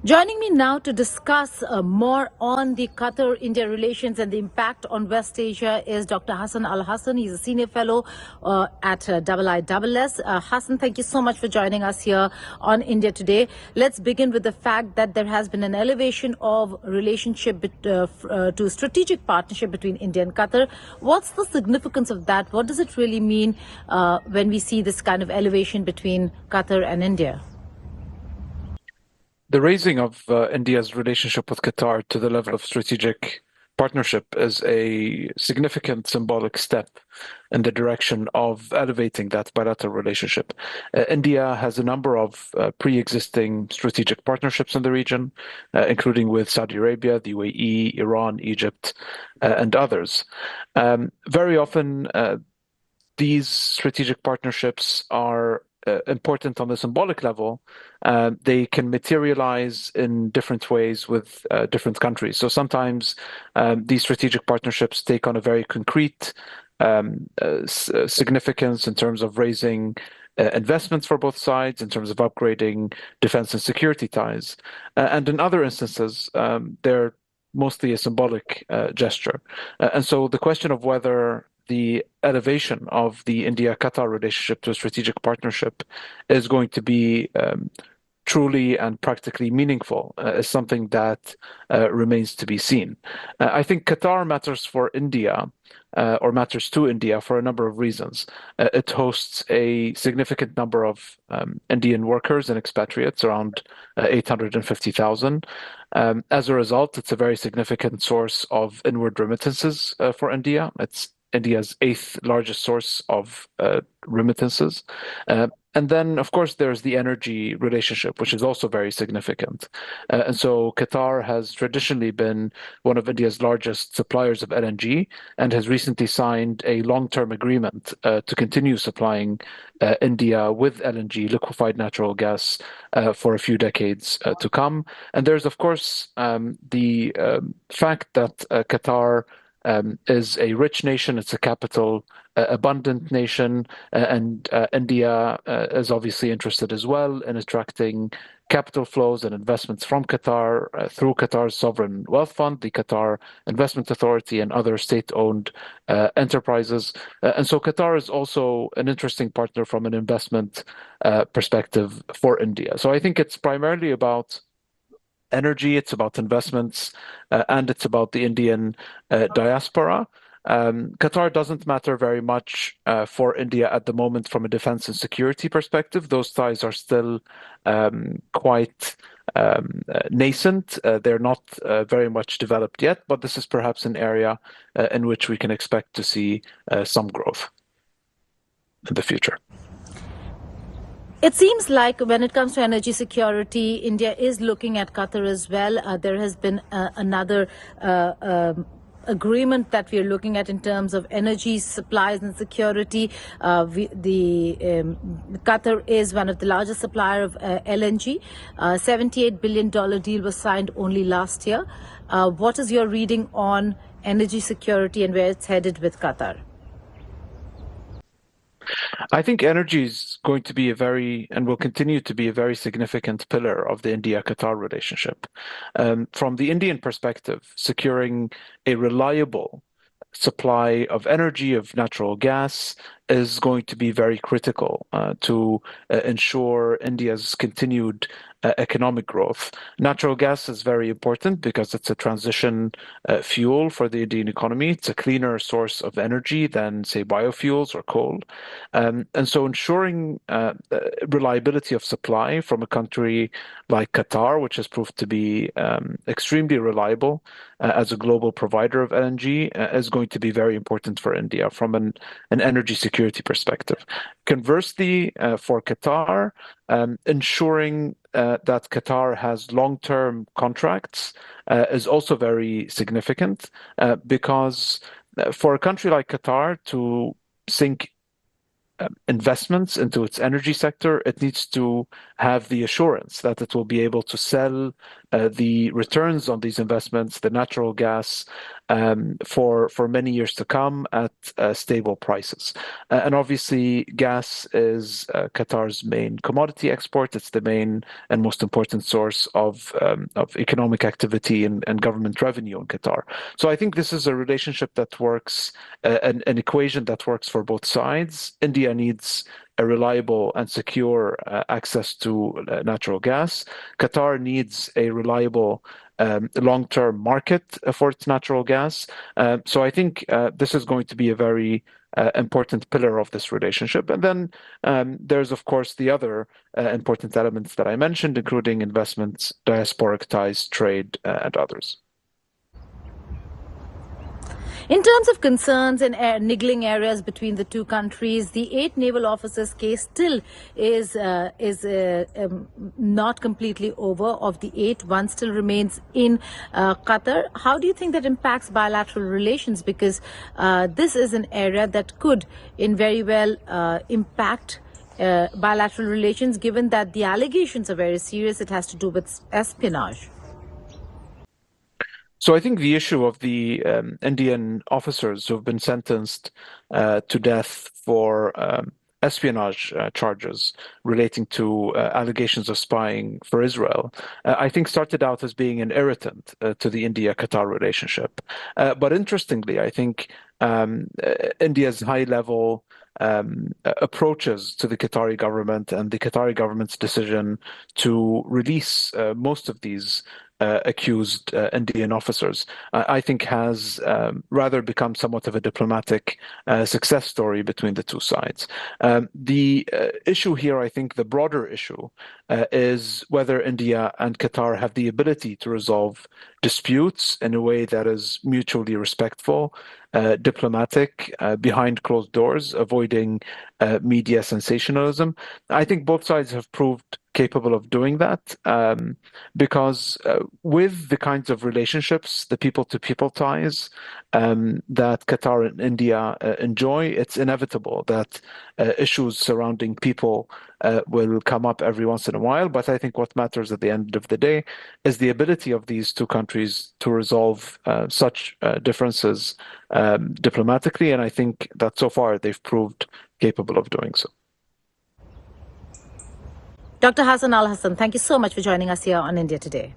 Joining me now to discuss more on the Qatar-India relations and the impact on West Asia is Dr. Hassan al-Hassan. He's a senior fellow at IISS. Hassan, thank you so much for joining us here on India Today. Let's begin with the fact that there has been an elevation of relationship to strategic partnership between India and Qatar. What's the significance of that? What does it really mean when we see this kind of elevation between Qatar and India? The raising of India's relationship with Qatar to the level of strategic partnership is a significant symbolic step in the direction of elevating that bilateral relationship. India has a number of pre-existing strategic partnerships in the region, including with Saudi Arabia, the UAE, Iran, Egypt, and others. Very often, these strategic partnerships are important on the symbolic level. They can materialize in different ways with different countries. So sometimes these strategic partnerships take on a very concrete significance in terms of raising investments for both sides, in terms of upgrading defense and security ties. And in other instances, they're mostly a symbolic gesture. And so the question of whether the elevation of the India-Qatar relationship to a strategic partnership is going to be truly and practically meaningful is something that remains to be seen. I think Qatar matters for India, or matters to India for a number of reasons. It hosts a significant number of Indian workers and expatriates, around 850,000. As a result, it's a very significant source of inward remittances for India. It's India's eighth largest source of remittances. And then, of course, there's the energy relationship, which is also very significant. And so Qatar has traditionally been one of India's largest suppliers of LNG and has recently signed a long-term agreement to continue supplying India with LNG, liquefied natural gas, for a few decades to come. And there's, of course, the fact that Qatar is a rich nation. It's a capital abundant nation, and India is obviously interested as well in attracting capital flows and investments from Qatar through Qatar's sovereign wealth fund, the Qatar Investment Authority, and other state-owned enterprises. And so Qatar is also an interesting partner from an investment perspective for India. So I think it's primarily about energy, it's about investments, and it's about the Indian diaspora. Qatar doesn't matter very much for India at the moment from a defense and security perspective. Those ties are still quite nascent. They're not very much developed yet, but this is perhaps an area in which we can expect to see some growth in the future. It seems like when it comes to energy security, India is looking at Qatar as well. There has been another agreement that we are looking at in terms of energy supplies and security. Qatar is one of the largest supplier of LNG. $78 billion deal was signed only last year. What is your reading on energy security and where it's headed with Qatar? I think energy is going to be and will continue to be a very significant pillar of the India-Qatar relationship. From the Indian perspective, securing a reliable supply of energy, of natural gas, is going to be very critical to ensure India's continued economic growth. Natural gas is very important because it's a transition fuel for the Indian economy. It's a cleaner source of energy than, say, biofuels or coal. And so ensuring reliability of supply from a country like Qatar, which has proved to be extremely reliable as a global provider of LNG, is going to be very important for India from an energy security perspective. Conversely, for Qatar, ensuring that Qatar has long-term contracts is also very significant because for a country like Qatar to sink investments into its energy sector, it needs to have the assurance that it will be able to sell the returns on these investments, the natural gas, for many years to come at stable prices. And obviously, gas is Qatar's main commodity export. It's the main and most important source of economic activity and government revenue in Qatar. So I think this is a relationship that works, an equation that works for both sides. India needs a reliable and secure access to natural gas. Qatar needs a reliable long-term market for its natural gas. So I think this is going to be a very important pillar of this relationship. And then there's, of course, the other important elements that I mentioned, including investments, diasporic ties, trade, and others. In terms of concerns and niggling areas between the two countries, the 8 naval officers case still is not completely over. Of the 8, one still remains in Qatar. How do you think that impacts bilateral relations? Because this is an area that could, in very well, impact bilateral relations, given that the allegations are very serious. It has to do with espionage. So I think the issue of the Indian officers who have been sentenced to death for espionage charges relating to allegations of spying for Israel, I think started out as being an irritant to the India-Qatar relationship. But interestingly, I think India's high-level approaches to the Qatari government and the Qatari government's decision to release most of these accused Indian officers, I think has rather become somewhat of a diplomatic success story between the two sides. The issue here, I think the broader issue, is whether India and Qatar have the ability to resolve disputes in a way that is mutually respectful, diplomatic, behind closed doors, avoiding media sensationalism. I think both sides have proved capable of doing that because with the kinds of relationships, the people-to-people ties that Qatar and India enjoy, it's inevitable that issues surrounding people will come up every once in a while. But I think what matters at the end of the day is the ability of these two countries to resolve such differences diplomatically. And I think that so far they've proved capable of doing so. Dr. Hassan Al-Hassan, thank you so much for joining us here on India Today.